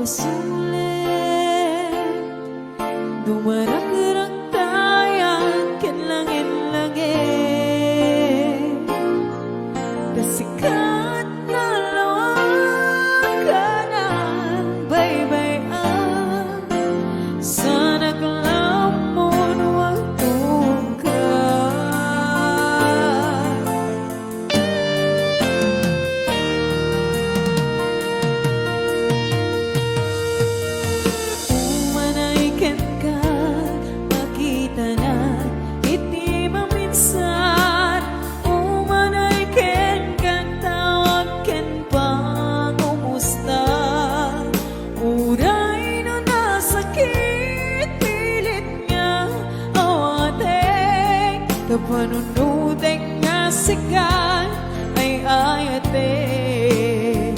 pasulit Dumarak-raktayan Kinlangin-langin Kasikat na lawakan Baybayan Sa naglamon Huwag tungkad Umanaykan ka Makita na Iti maminsan Umanaykan ka Tawag ken pangumusta Uray no nasakit Pilit nga awatek Kapanunutek nga sikat Ay ayatek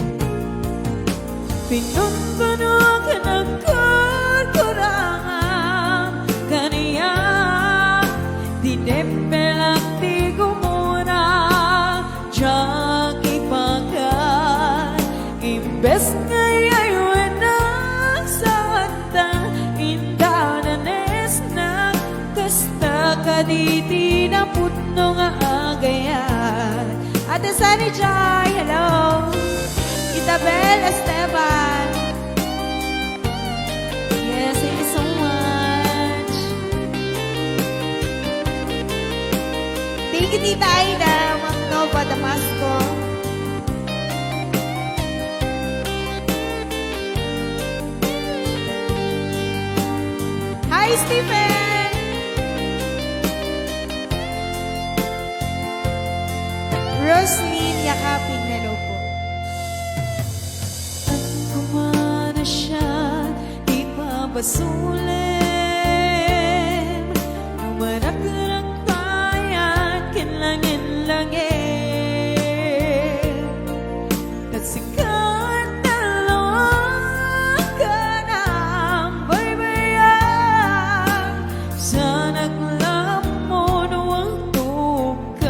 Pinuntuno ka ng kurangan Kaniya Dinepelak di gumuna Diyak ipakan Imbes ngayay wenang Santa Inda na nesnak Kasta kaditi na putno nga agayan Ate Sunny Joy, hello! Isabel Esteban. Yes, thank you so much. Thank you, Tita Aida, Nova Damasco. Hi, Stephen. Roslyn Yakapin, hello po. Pasulim Dumarak-raktayan Kinlangin-langin Kasikat na lawakan Ang baybayan Sa naglamon Huwag tungkad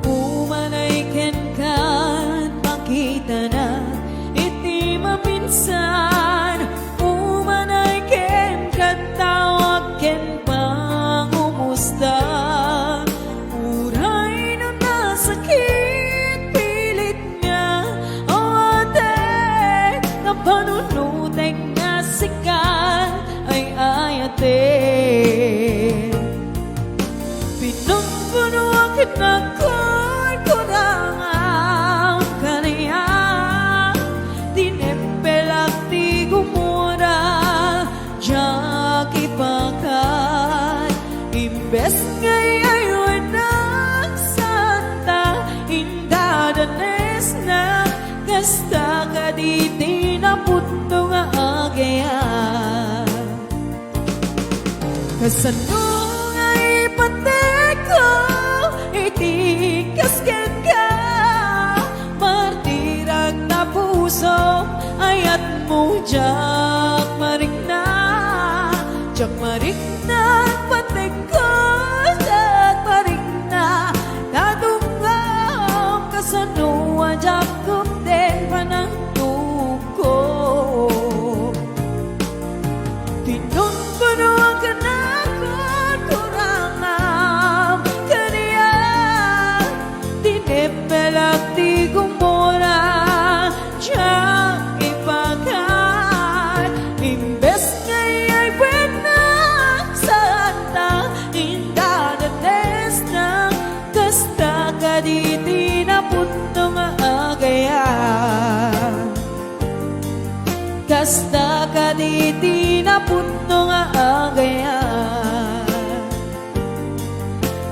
Umanayken ka Makita na Minsan, umanayken katawag ken pangumusta Uray no nasakit Pilit nga awatek Kapanunutek nga sikat Ay ayatek Pinungpuno ka na kurangan Kaniya Dinepelak di gumura Diyak ipakan Imbes ngayay wenang Santa Inda danes na Kasta kaditi na putno nga agayan Kasano nga ipatek ko Itikas ken ka Martirag na puso Ayat mo Diyak marikna Diyak marikna Patek ko Diyak marikna Tatungam Kasanua Diyak kumden Panang tuko Tinungpuno ka na Kurangam Kaniya Dinepelak di gumura Diyak ipakan Imbes ngayay wenang Santa Inda danes na Kasta kaditi na putno nga agayan Kasta kaditi na putno nga agayan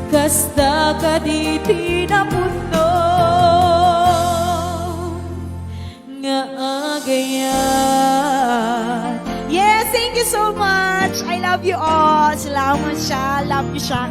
Kasta kaditi na putno nga agayan. Yes, thank you so much. I love you all. Salamat siya. Love you siya.